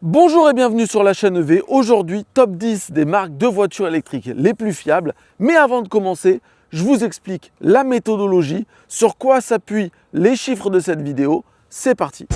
Bonjour et bienvenue sur la chaîne EV. Aujourd'hui, top 10 des marques de voitures électriques les plus fiables. Mais avant de commencer, je vous explique la méthodologie, sur quoi s'appuient les chiffres de cette vidéo. C'est parti!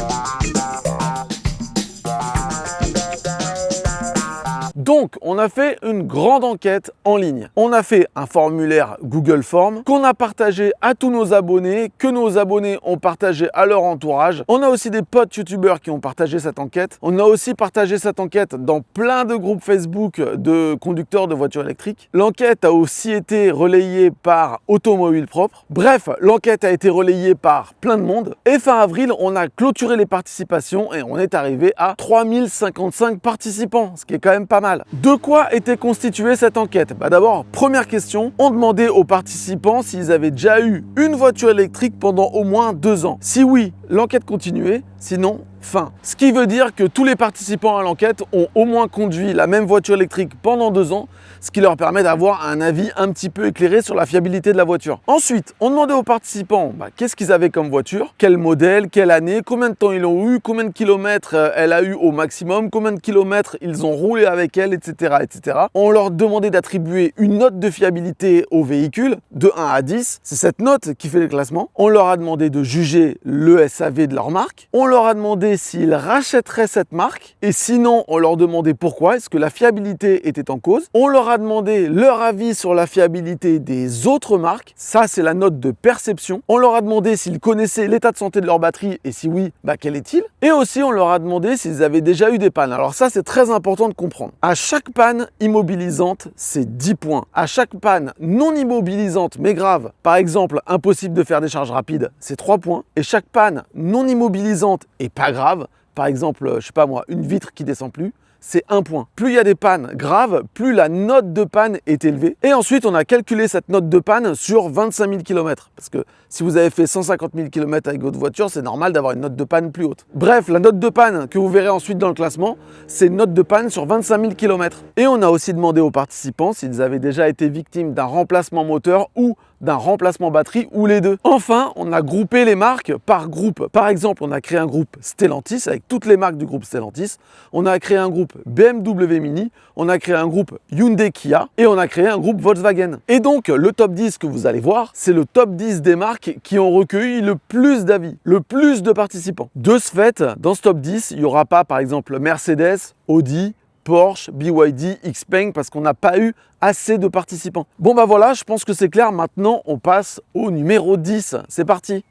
Donc, on a fait une grande enquête en ligne. On a fait un formulaire Google Form qu'on a partagé à tous nos abonnés, que nos abonnés ont partagé à leur entourage. On a aussi des potes youtubeurs qui ont partagé cette enquête. On a aussi partagé cette enquête dans plein de groupes Facebook de conducteurs de voitures électriques. L'enquête a aussi été relayée par Automobile Propre. Bref, l'enquête a été relayée par plein de monde. Et fin avril, on a clôturé les participations et on est arrivé à 3055 participants, ce qui est quand même pas mal. De quoi était constituée cette enquête? D'abord, première question, on demandait aux participants s'ils avaient déjà eu une voiture électrique pendant au moins 2 ans. Si oui, l'enquête continuait, sinon, fin. Ce qui veut dire que tous les participants à l'enquête ont au moins conduit la même voiture électrique pendant 2 ans, ce qui leur permet d'avoir un avis un petit peu éclairé sur la fiabilité de la voiture. Ensuite, on demandait aux participants qu'est-ce qu'ils avaient comme voiture, quel modèle, quelle année, combien de temps ils l'ont eu, combien de kilomètres elle a eu au maximum, combien de kilomètres ils ont roulé avec elle, etc., etc. On leur demandait d'attribuer une note de fiabilité au véhicule de 1 à 10. C'est cette note qui fait le classement. On leur a demandé de juger le SAV de leur marque. On leur a demandé s'ils rachèteraient cette marque et sinon, on leur demandait pourquoi, est-ce que la fiabilité était en cause. On leur a demandé leur avis sur la fiabilité des autres marques. Ça, c'est la note de perception. On leur a demandé s'ils connaissaient l'état de santé de leur batterie et si oui, quel est-il? Et aussi, on leur a demandé s'ils avaient déjà eu des pannes. Alors ça, c'est très important de comprendre. À chaque panne immobilisante, c'est 10 points. À chaque panne non immobilisante mais grave, par exemple, impossible de faire des charges rapides, c'est 3 points. Et chaque panne non immobilisante et pas grave, par exemple, je sais pas moi, une vitre qui descend plus, c'est 1 point. Plus il y a des pannes graves, plus la note de panne est élevée. Et ensuite, on a calculé cette note de panne sur 25 000 km. Parce que si vous avez fait 150 000 km avec votre voiture, c'est normal d'avoir une note de panne plus haute. Bref, la note de panne que vous verrez ensuite dans le classement, c'est une note de panne sur 25 000 km. Et on a aussi demandé aux participants s'ils avaient déjà été victimes d'un remplacement moteur ou d'un remplacement batterie ou les deux. Enfin, on a groupé les marques par groupe. Par exemple, on a créé un groupe Stellantis avec toutes les marques du groupe Stellantis. On a créé un groupe BMW Mini, on a créé un groupe Hyundai Kia et on a créé un groupe Volkswagen. Et donc, le top 10 que vous allez voir, c'est le top 10 des marques qui ont recueilli le plus d'avis, le plus de participants. De ce fait, dans ce top 10, il n'y aura pas, par exemple, Mercedes, Audi, Porsche, BYD, Xpeng parce qu'on n'a pas eu assez de participants. Bon voilà, je pense que c'est clair. Maintenant, on passe au numéro 10. C'est parti!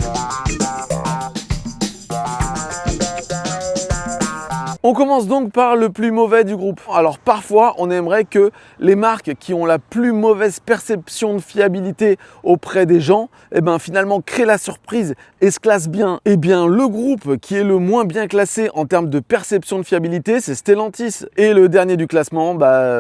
On commence donc par le plus mauvais du groupe. Alors parfois, on aimerait que les marques qui ont la plus mauvaise perception de fiabilité auprès des gens, finalement créent la surprise et se classent bien. Eh bien, le groupe qui est le moins bien classé en termes de perception de fiabilité, c'est Stellantis. Et le dernier du classement,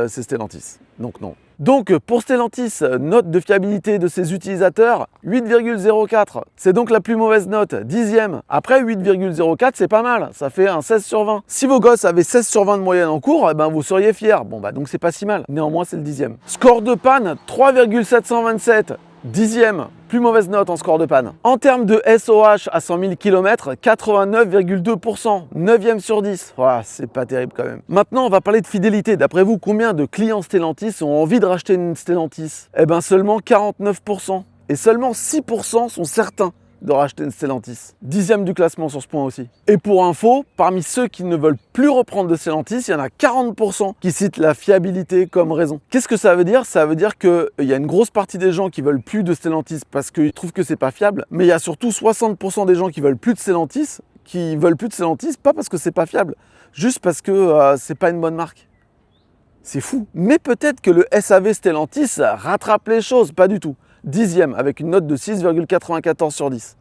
c'est Stellantis. Donc non. Donc pour Stellantis, note de fiabilité de ses utilisateurs, 8,04. C'est donc la plus mauvaise note, 10e. Après 8,04, c'est pas mal, ça fait un 16 sur 20. Si vos gosses avaient 16 sur 20 de moyenne en cours, vous seriez fiers. Donc c'est pas si mal. Néanmoins, c'est le 10e. Score de panne, 3,727. 10e, plus mauvaise note en score de panne. En termes de SOH à 100 000 km, 89,2%, 9e sur 10. C'est pas terrible quand même. Maintenant, on va parler de fidélité. D'après vous, combien de clients Stellantis ont envie de racheter une Stellantis? Seulement 49%. Et seulement 6% sont certains de racheter une Stellantis. 10e du classement sur ce point aussi. Et pour info, parmi ceux qui ne veulent plus reprendre de Stellantis, il y en a 40% qui citent la fiabilité comme raison. Qu'est-ce que ça veut dire? Ça veut dire qu'il y a une grosse partie des gens qui veulent plus de Stellantis parce qu'ils trouvent que c'est pas fiable, mais il y a surtout 60% des gens qui veulent plus de Stellantis, pas parce que c'est pas fiable, juste parce que c'est pas une bonne marque. C'est fou. Mais peut-être que le SAV Stellantis rattrape les choses, pas du tout. 10e avec une note de 6,94 sur 10.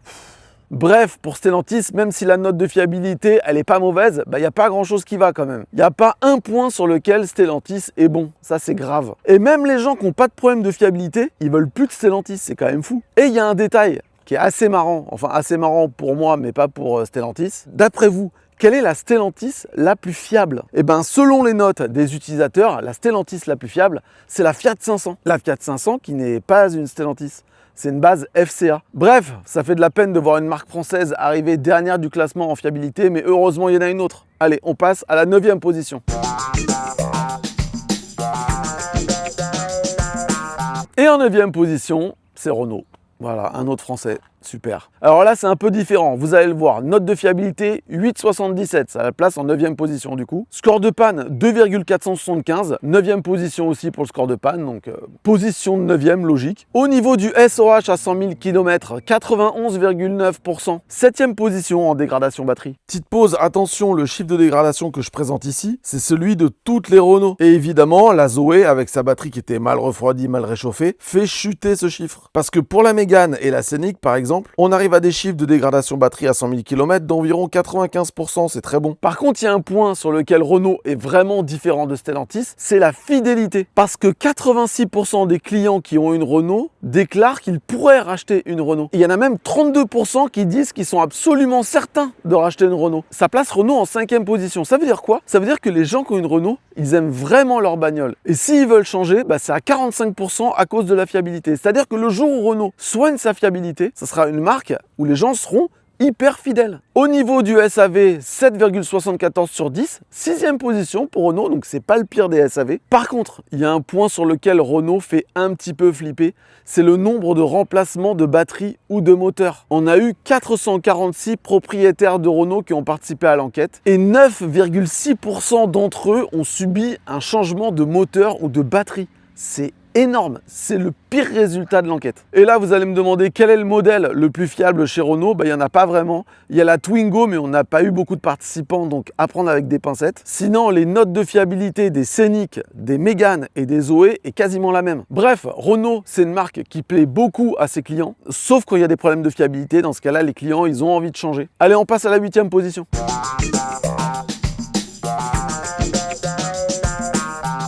Bref, pour Stellantis, même si la note de fiabilité, elle n'est pas mauvaise, il n'y a pas grand-chose qui va quand même. Il n'y a pas un point sur lequel Stellantis est bon. Ça, c'est grave. Et même les gens qui n'ont pas de problème de fiabilité, ils veulent plus de Stellantis. C'est quand même fou. Et il y a un détail qui est assez marrant. Enfin, assez marrant pour moi, mais pas pour Stellantis. D'après vous, quelle est la Stellantis la plus fiable? Selon les notes des utilisateurs, la Stellantis la plus fiable, c'est la Fiat 500. La Fiat 500 qui n'est pas une Stellantis. c'est une base FCA. Bref, ça fait de la peine de voir une marque française arriver dernière du classement en fiabilité, mais heureusement il y en a une autre. Allez, on passe à la 9e position. Et en 9e position, c'est Renault. Voilà, un autre français. Super. Alors là, c'est un peu différent. Vous allez le voir. Note de fiabilité 8,77. Ça la place en 9e position du coup. Score de panne 2,475. 9e position aussi pour le score de panne. Donc position de 9e, logique. Au niveau du SOH à 100 000 km, 91,9%. 7e position en dégradation batterie. Petite pause, attention, le chiffre de dégradation que je présente ici, c'est celui de toutes les Renault. Et évidemment, la Zoé, avec sa batterie qui était mal refroidie, mal réchauffée, fait chuter ce chiffre. Parce que pour la Mégane et la Scénic, par exemple, on arrive à des chiffres de dégradation batterie à 100 000 km d'environ 95%, c'est très bon. Par contre, il y a un point sur lequel Renault est vraiment différent de Stellantis, c'est la fidélité. Parce que 86% des clients qui ont une Renault déclarent qu'ils pourraient racheter une Renault. Et il y en a même 32% qui disent qu'ils sont absolument certains de racheter une Renault. Ça place Renault en 5e position. Ça veut dire quoi? Ça veut dire que les gens qui ont une Renault, ils aiment vraiment leur bagnole. Et s'ils veulent changer, c'est à 45% à cause de la fiabilité. C'est-à-dire que le jour où Renault soigne sa fiabilité, ça sera une marque où les gens seront hyper fidèles. Au niveau du SAV, 7,74 sur 10, 6e position pour Renault, donc c'est pas le pire des SAV. Par contre, il y a un point sur lequel Renault fait un petit peu flipper, c'est le nombre de remplacements de batterie ou de moteur. On a eu 446 propriétaires de Renault qui ont participé à l'enquête et 9,6% d'entre eux ont subi un changement de moteur ou de batterie. C'est énorme, c'est le pire résultat de l'enquête. Et là, vous allez me demander quel est le modèle le plus fiable chez Renault. Il n'y en a pas vraiment. Il y a la Twingo, mais on n'a pas eu beaucoup de participants, donc à prendre avec des pincettes. Sinon, les notes de fiabilité des Scénic, des Mégane et des Zoé est quasiment la même. Bref, Renault, c'est une marque qui plaît beaucoup à ses clients, sauf quand il y a des problèmes de fiabilité. Dans ce cas-là, les clients, ils ont envie de changer. Allez, on passe à la 8e position.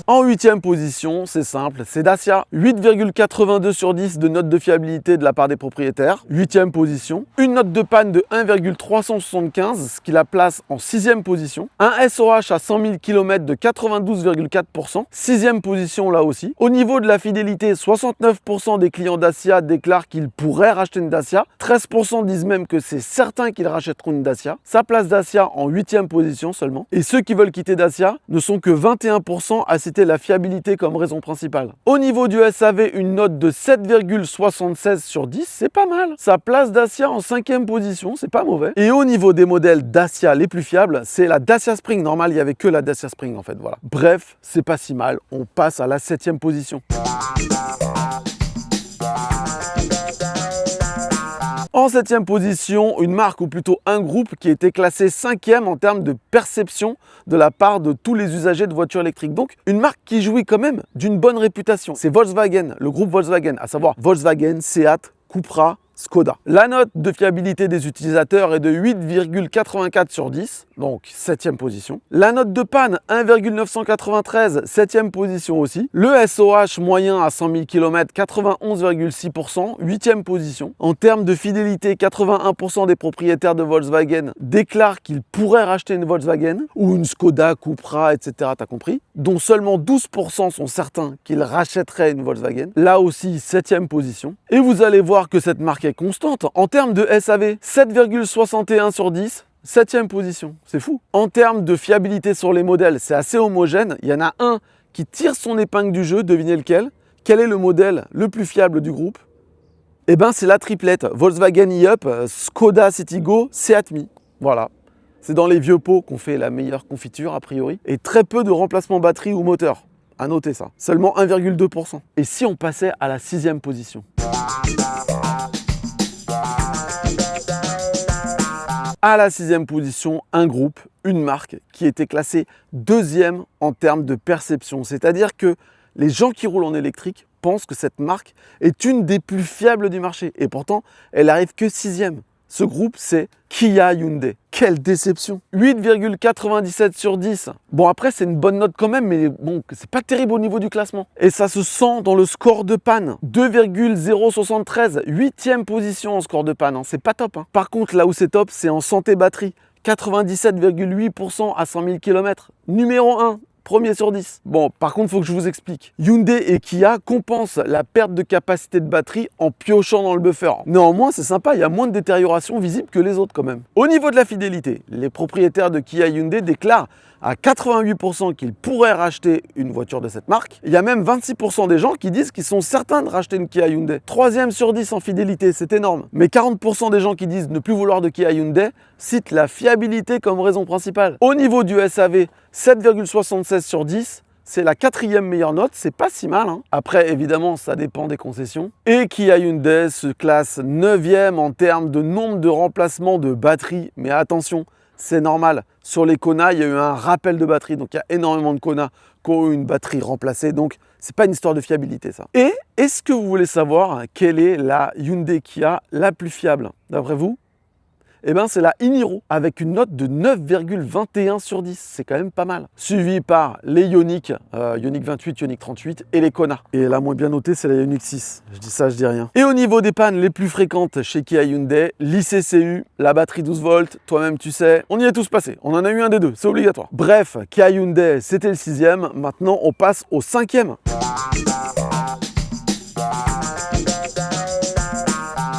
En 8e position, c'est simple, c'est Dacia. 8,82 sur 10 de note de fiabilité de la part des propriétaires. 8e position. Une note de panne de 1,375, ce qui la place en 6e position. Un SOH à 100 000 km de 92,4%. 6e position là aussi. Au niveau de la fidélité, 69% des clients Dacia déclarent qu'ils pourraient racheter une Dacia. 13% disent même que c'est certain qu'ils rachèteront une Dacia. Ça place Dacia en 8e position seulement. Et ceux qui veulent quitter Dacia ne sont que 21% à citer la fiabilité comme raison principale. Au niveau du SAV, une note de 7,76 sur 10, c'est pas mal. Ça place Dacia en 5e position, c'est pas mauvais. Et au niveau des modèles Dacia les plus fiables, c'est la Dacia Spring. Normal, il n'y avait que la Dacia Spring en fait, voilà. Bref, c'est pas si mal. On passe à la 7e position. En 7e position, une marque ou plutôt un groupe qui a été classé 5e en termes de perception de la part de tous les usagers de voitures électriques. Donc une marque qui jouit quand même d'une bonne réputation. C'est Volkswagen, le groupe Volkswagen, à savoir Volkswagen, Seat, Cupra, Skoda. La note de fiabilité des utilisateurs est de 8,84 sur 10, donc 7e position. La note de panne, 1,993, 7e position aussi. Le SOH moyen à 100 000 km, 91,6%, 8e position. En termes de fidélité, 81% des propriétaires de Volkswagen déclarent qu'ils pourraient racheter une Volkswagen ou une Skoda, Cupra, etc. T'as compris? Dont seulement 12% sont certains qu'ils rachèteraient une Volkswagen. Là aussi, 7e position. Et vous allez voir que cette marque est constante. En termes de SAV, 7,61 sur 10, 7e position. C'est fou. En termes de fiabilité sur les modèles, c'est assez homogène. Il y en a un qui tire son épingle du jeu. Devinez lequel? Quel est le modèle le plus fiable du groupe? Eh bien, c'est la triplette. Volkswagen e-Up, Skoda Citigo, Seat Mii. Voilà. C'est dans les vieux pots qu'on fait la meilleure confiture, a priori. Et très peu de remplacement batterie ou moteur. À noter ça. Seulement 1,2%. Et si on passait à la 6e position? À la 6e position, un groupe, une marque qui était classée 2e en termes de perception. C'est-à-dire que les gens qui roulent en électrique pensent que cette marque est une des plus fiables du marché. Et pourtant, elle arrive que 6e. Ce groupe, c'est Kia Hyundai. Quelle déception! 8,97 sur 10. Bon, après, c'est une bonne note quand même, mais bon, c'est pas terrible au niveau du classement. Et ça se sent dans le score de panne. 2,073. 8e position en score de panne. C'est pas top. Par contre, là où c'est top, c'est en santé batterie. 97,8% à 100 000 km. Numéro 1. Premier sur 10. Bon, par contre, il faut que je vous explique. Hyundai et Kia compensent la perte de capacité de batterie en piochant dans le buffer. Néanmoins, c'est sympa, il y a moins de détérioration visible que les autres quand même. Au niveau de la fidélité, les propriétaires de Kia et Hyundai déclarent à 88% qu'ils pourraient racheter une voiture de cette marque. Il y a même 26% des gens qui disent qu'ils sont certains de racheter une Kia Hyundai. Troisième sur 10 en fidélité, c'est énorme. Mais 40% des gens qui disent ne plus vouloir de Kia Hyundai citent la fiabilité comme raison principale. Au niveau du SAV, 7,76 sur 10. C'est la 4e meilleure note, c'est pas si mal. Après, évidemment, ça dépend des concessions. Et Kia Hyundai se classe 9e en termes de nombre de remplacements de batterie. Mais attention, c'est normal. Sur les Kona, il y a eu un rappel de batterie. Donc, il y a énormément de Kona qui ont eu une batterie remplacée. Donc, c'est pas une histoire de fiabilité, ça. Et est-ce que vous voulez savoir quelle est la Hyundai Kia la plus fiable, d'après vous? Eh bien, c'est la Iniro avec une note de 9,21 sur 10. C'est quand même pas mal. Suivi par les Ioniq, Ioniq 28, Ioniq 38 et les Kona. Et la moins bien notée, c'est la Ioniq 6. Je dis ça, je dis rien. Et au niveau des pannes les plus fréquentes chez Kia Hyundai, l'ICCU, la batterie 12 volts, toi-même tu sais, on y est tous passés. On en a eu un des deux, c'est obligatoire. Bref, Kia Hyundai, c'était le 6e. Maintenant, on passe au 5e.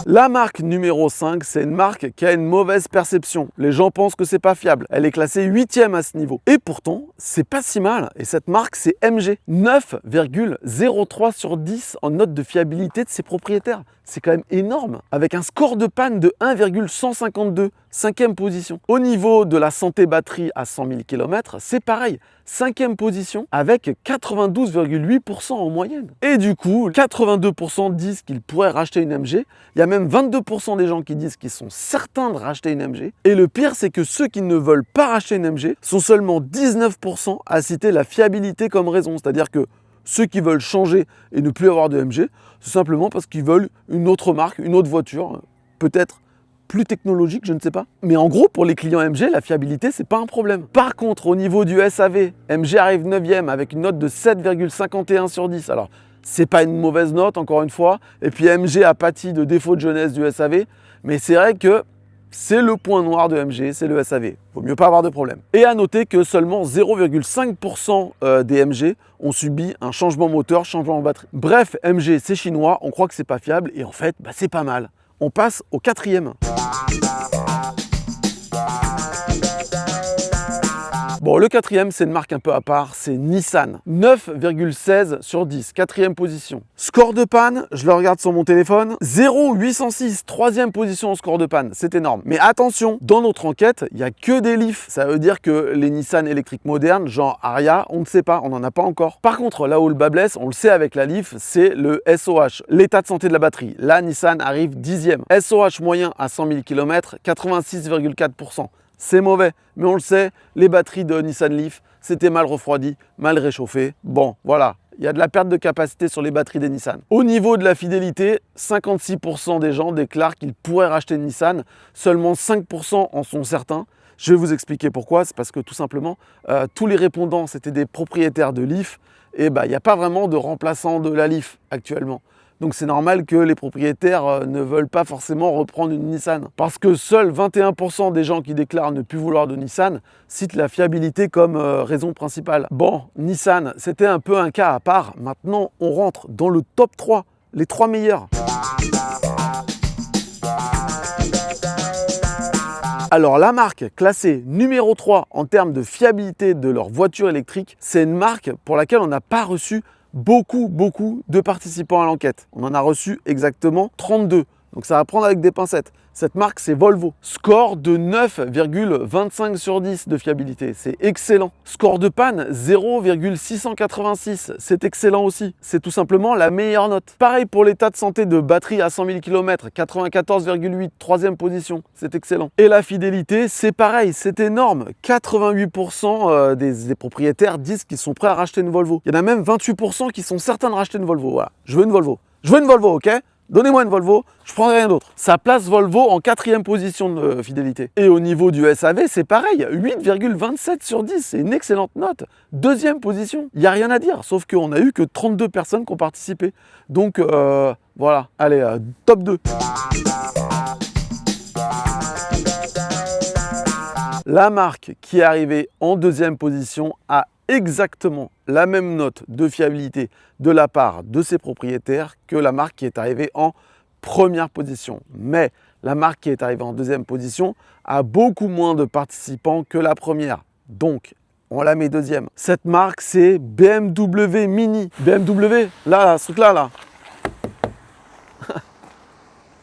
La marque numéro 5, c'est une marque qui a une mauvaise perception. Les gens pensent que c'est pas fiable. Elle est classée 8e à ce niveau. Et pourtant, c'est pas si mal. Et cette marque, c'est MG. 9,03 sur 10 en note de fiabilité de ses propriétaires. C'est quand même énorme. Avec un score de panne de 1,152, 5e position. Au niveau de la santé batterie à 100 000 km, c'est pareil. 5e position avec 92,8% en moyenne. Et du coup, 82% disent qu'ils pourraient racheter une MG. Il y a même 22% des gens qui disent qu'ils sont certains de racheter une MG. Et le pire, c'est que ceux qui ne veulent pas racheter une MG sont seulement 19% à citer la fiabilité comme raison. C'est-à-dire que ceux qui veulent changer et ne plus avoir de MG, c'est simplement parce qu'ils veulent une autre marque, une autre voiture, peut-être plus technologique, je ne sais pas. Mais en gros, pour les clients MG, la fiabilité, c'est pas un problème. Par contre, au niveau du SAV, MG arrive 9e avec une note de 7,51 sur 10. Alors, c'est pas une mauvaise note, encore une fois. Et puis MG a pâti de défauts de jeunesse du SAV. Mais c'est vrai que c'est le point noir de MG, c'est le SAV. Vaut mieux pas avoir de problème. Et à noter que seulement 0,5% des MG ont subi un changement moteur, changement en batterie. Bref, MG, c'est chinois, on croit que c'est pas fiable. Et en fait, c'est pas mal. On passe au 4e. Bon, le 4e, c'est une marque un peu à part, c'est Nissan. 9,16 sur 10, 4e position. Score de panne, je le regarde sur mon téléphone, 0,806, 3e position au score de panne, c'est énorme. Mais attention, dans notre enquête, il n'y a que des Leaf. Ça veut dire que les Nissan électriques modernes, genre Ariya, on ne sait pas, on n'en a pas encore. Par contre, là où le bas blesse, on le sait avec la Leaf, c'est le SOH, l'état de santé de la batterie. Là, Nissan arrive 10e. SOH moyen à 100 000 km, 86,4%. C'est mauvais, mais on le sait, les batteries de Nissan Leaf, c'était mal refroidi, mal réchauffé. Bon, voilà, il y a de la perte de capacité sur les batteries des Nissan. Au niveau de la fidélité, 56% des gens déclarent qu'ils pourraient racheter une Nissan, seulement 5% en sont certains. Je vais vous expliquer pourquoi, c'est parce que tout simplement, tous les répondants, c'était des propriétaires de Leaf, et il n'y a pas vraiment de remplaçant de la Leaf actuellement. Donc c'est normal que les propriétaires ne veulent pas forcément reprendre une Nissan. Parce que seuls 21% des gens qui déclarent ne plus vouloir de Nissan citent la fiabilité comme raison principale. Bon, Nissan, c'était un peu un cas à part. Maintenant, on rentre dans le top 3, les 3 meilleurs. Alors la marque classée numéro 3 en termes de fiabilité de leur voiture électrique, c'est une marque pour laquelle on n'a pas reçu beaucoup de participants à l'enquête. On en a reçu exactement 32. Donc ça va prendre avec des pincettes. Cette marque, c'est Volvo. Score de 9,25 sur 10 de fiabilité. C'est excellent. Score de panne, 0,686. C'est excellent aussi. C'est tout simplement la meilleure note. Pareil pour l'état de santé de batterie à 100 000 km, 94,8, 3e position. C'est excellent. Et la fidélité, c'est pareil, c'est énorme. 88% des propriétaires disent qu'ils sont prêts à racheter une Volvo. Il y en a même 28% qui sont certains de racheter une Volvo. Voilà, je veux une Volvo. Je veux une Volvo, ok ? Donnez-moi une Volvo, je ne prendrai rien d'autre. Ça place Volvo en 4e position de fidélité. Et au niveau du SAV, c'est pareil, 8,27 sur 10, c'est une excellente note. 2e position, il n'y a rien à dire, sauf qu'on n'a eu que 32 personnes qui ont participé. Donc voilà, allez, top 2. La marque qui est arrivée en 2e position a exactement la même note de fiabilité de la part de ses propriétaires que la marque qui est arrivée en première position. Mais la marque qui est arrivée en deuxième position a beaucoup moins de participants que la première. Donc, on la met deuxième. Cette marque, c'est BMW Mini. BMW, là, ce truc-là, là.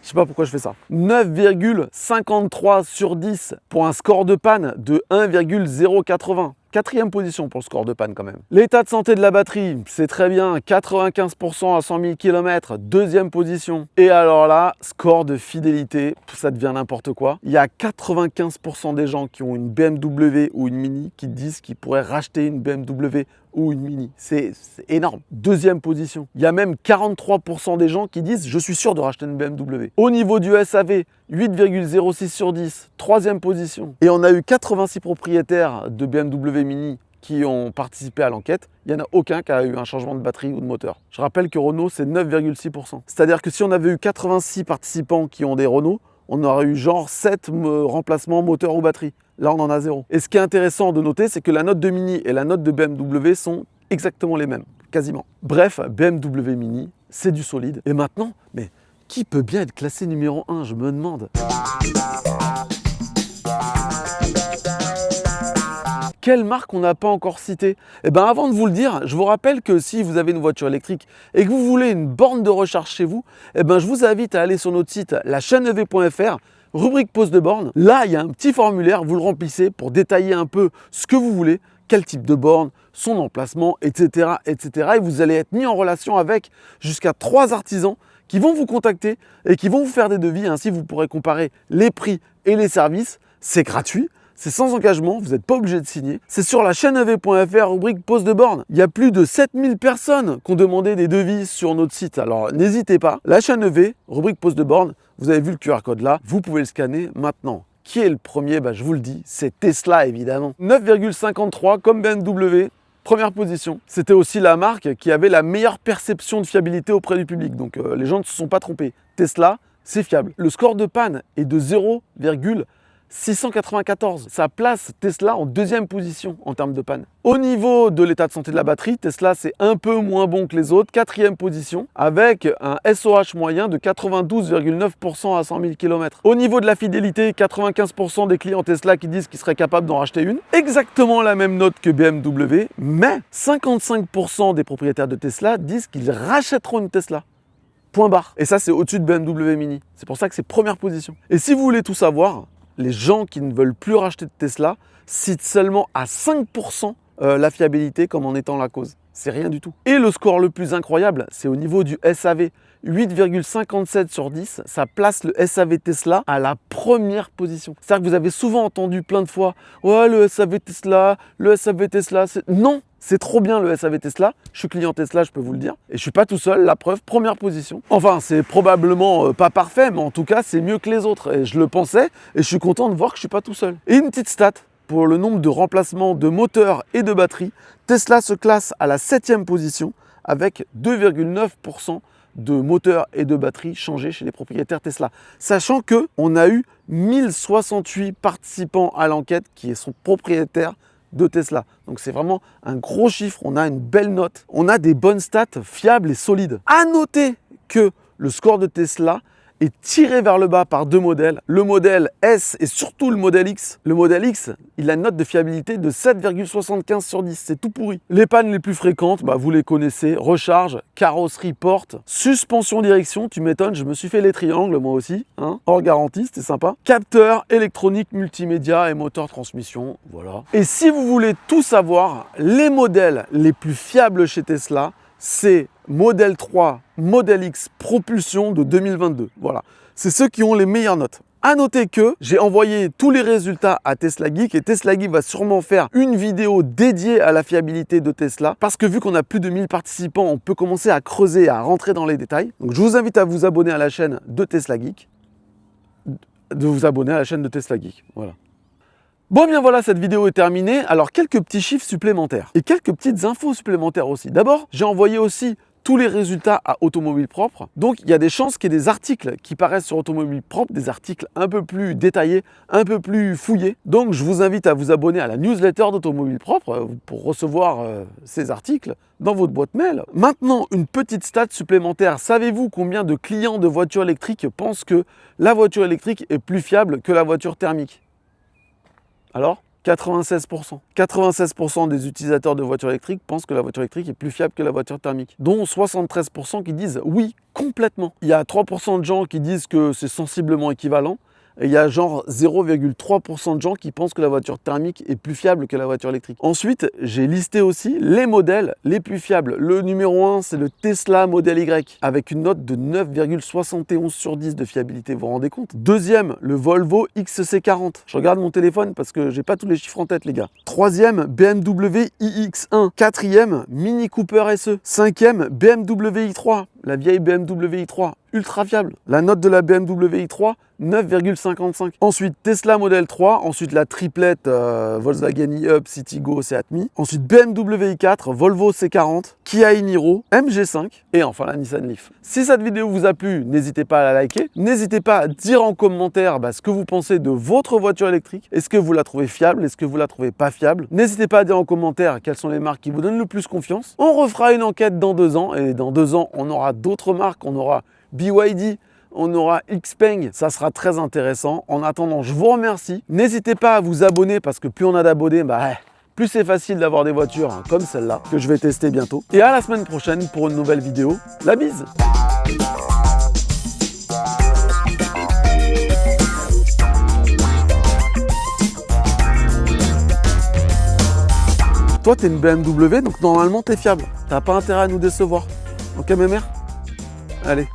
Je sais pas pourquoi je fais ça. 9,53 sur 10 pour un score de panne de 1,080. Quatrième position pour le score de panne quand même. L'état de santé de la batterie, c'est très bien, 95% à 100 000 km, deuxième position. Et alors là, score de fidélité, ça devient n'importe quoi. Il y a 95% des gens qui ont une BMW ou une Mini qui disent qu'ils pourraient racheter une BMW ou une Mini. C'est énorme. Deuxième position. Il y a même 43% des gens qui disent « je suis sûr de racheter une BMW ». Au niveau du SAV, 8,06 sur 10, troisième position. Et on a eu 86 propriétaires de BMW Mini qui ont participé à l'enquête. Il n'y en a aucun qui a eu un changement de batterie ou de moteur. Je rappelle que Renault, c'est 9,6%. C'est-à-dire que si on avait eu 86 participants qui ont des Renault, on aurait eu genre 7 remplacements moteur ou batterie. Là, on en a 0. Et ce qui est intéressant de noter, c'est que la note de Mini et la note de BMW sont exactement les mêmes, quasiment. Bref, BMW Mini, c'est du solide. Et maintenant, mais qui peut bien être classé numéro 1, je me demande. Quelle marque on n'a pas encore citée? Eh bien, avant de vous le dire, je vous rappelle que si vous avez une voiture électrique et que vous voulez une borne de recharge chez vous, eh bien, je vous invite à aller sur notre site lachaînev.fr, rubrique pose de borne. Là, il y a un petit formulaire, vous le remplissez pour détailler un peu ce que vous voulez, quel type de borne, son emplacement, etc., etc. Et vous allez être mis en relation avec jusqu'à 3 artisans qui vont vous contacter et qui vont vous faire des devis. Ainsi, vous pourrez comparer les prix et les services. C'est gratuit. C'est sans engagement, vous n'êtes pas obligé de signer. C'est sur la chaîne EV.fr, rubrique pose de borne. Il y a plus de 7000 personnes qui ont demandé des devis sur notre site. Alors n'hésitez pas. La chaîne EV, rubrique pose de borne, vous avez vu le QR code là, vous pouvez le scanner maintenant. Qui est le premier? Je vous le dis, c'est Tesla évidemment. 9,53 comme BMW. Première position. C'était aussi la marque qui avait la meilleure perception de fiabilité auprès du public. Donc les gens ne se sont pas trompés. Tesla, c'est fiable. Le score de panne est de 0,694. Ça place Tesla en deuxième position en termes de panne. Au niveau de l'état de santé de la batterie, Tesla c'est un peu moins bon que les autres, quatrième position, avec un SOH moyen de 92,9% à 100 000 km. Au niveau de la fidélité, 95% des clients Tesla qui disent qu'ils seraient capables d'en racheter une. Exactement la même note que BMW, mais 55% des propriétaires de Tesla disent qu'ils rachèteront une Tesla. Point barre. Et ça, c'est au-dessus de BMW Mini. C'est pour ça que c'est première position. Et si vous voulez tout savoir, les gens qui ne veulent plus racheter de Tesla citent seulement à 5% la fiabilité comme en étant la cause. C'est rien du tout. Et le score le plus incroyable, c'est au niveau du SAV. 8,57 sur 10, ça place le SAV Tesla à la première position. C'est-à-dire que vous avez souvent entendu plein de fois « Ouais, le SAV Tesla, c'est... » Non, c'est trop bien le SAV Tesla. Je suis client Tesla, je peux vous le dire. Et je suis pas tout seul, la preuve, première position. Enfin, c'est probablement pas parfait, mais en tout cas, c'est mieux que les autres. Et je le pensais, et je suis content de voir que je suis pas tout seul. Et une petite stat, pour le nombre de remplacements de moteurs et de batteries, Tesla se classe à la 7e position avec 2,9% de moteurs et de batteries changés chez les propriétaires Tesla. Sachant qu'on a eu 1068 participants à l'enquête qui sont propriétaires de Tesla. Donc c'est vraiment un gros chiffre, on a une belle note, on a des bonnes stats fiables et solides. À noter que le score de Tesla est tiré vers le bas par deux modèles, le modèle S et surtout le modèle X. Le modèle X, il a une note de fiabilité de 7,75 sur 10, c'est tout pourri. Les pannes les plus fréquentes, vous les connaissez, recharge, carrosserie, porte, suspension, direction, tu m'étonnes, je me suis fait les triangles moi aussi, hors garantie, c'était sympa. Capteur, électronique, multimédia et moteur transmission, voilà. Et si vous voulez tout savoir, les modèles les plus fiables chez Tesla, c'est Model 3, Model X propulsion de 2022. Voilà, c'est ceux qui ont les meilleures notes. À noter que j'ai envoyé tous les résultats à Tesla Geek et Tesla Geek va sûrement faire une vidéo dédiée à la fiabilité de Tesla parce que vu qu'on a plus de 1000 participants, on peut commencer à creuser, à rentrer dans les détails. Donc je vous invite à vous abonner à la chaîne de Tesla Geek. Voilà. Bon bien voilà, cette vidéo est terminée. Alors quelques petits chiffres supplémentaires et quelques petites infos supplémentaires aussi. D'abord, j'ai envoyé aussi tous les résultats à Automobile Propre. Donc il y a des chances qu'il y ait des articles qui paraissent sur Automobile Propre, des articles un peu plus détaillés, un peu plus fouillés. Donc je vous invite à vous abonner à la newsletter d'Automobile Propre pour recevoir ces articles dans votre boîte mail. Maintenant, une petite stat supplémentaire. Savez-vous combien de clients de voitures électriques pensent que la voiture électrique est plus fiable que la voiture thermique? Alors 96%. 96% des utilisateurs de voitures électriques pensent que la voiture électrique est plus fiable que la voiture thermique, dont 73% qui disent oui, complètement. Il y a 3% de gens qui disent que c'est sensiblement équivalent, et il y a genre 0,3% de gens qui pensent que la voiture thermique est plus fiable que la voiture électrique. Ensuite, j'ai listé aussi les modèles les plus fiables. Le numéro 1, c'est le Tesla Model Y, avec une note de 9,71 sur 10 de fiabilité, vous vous rendez compte? Deuxième, le Volvo XC40. Je regarde mon téléphone parce que j'ai pas tous les chiffres en tête, les gars. Troisième, BMW iX1. Quatrième, Mini Cooper SE. Cinquième, BMW i3, la vieille BMW i3, ultra fiable. La note de la BMW i3, 9,55. Ensuite, Tesla Model 3. Ensuite, la triplette Volkswagen e-Up, Citigo, Seat Mii. Ensuite, BMW i4, Volvo C40, Kia e-Niro, MG5 et enfin la Nissan Leaf. Si cette vidéo vous a plu, n'hésitez pas à la liker. N'hésitez pas à dire en commentaire ce que vous pensez de votre voiture électrique. Est-ce que vous la trouvez fiable? Est-ce que vous la trouvez pas fiable? N'hésitez pas à dire en commentaire quelles sont les marques qui vous donnent le plus confiance. On refera une enquête dans 2 ans et dans 2 ans, on aura d'autres marques. On aura BYD, on aura Xpeng, ça sera très intéressant. En attendant, je vous remercie. N'hésitez pas à vous abonner parce que plus on a d'abonnés, plus c'est facile d'avoir des voitures comme celle-là que je vais tester bientôt. Et à la semaine prochaine pour une nouvelle vidéo. La bise! Toi, t'es une BMW, donc normalement, t'es fiable. T'as pas intérêt à nous décevoir. Ok, mes mères? Allez.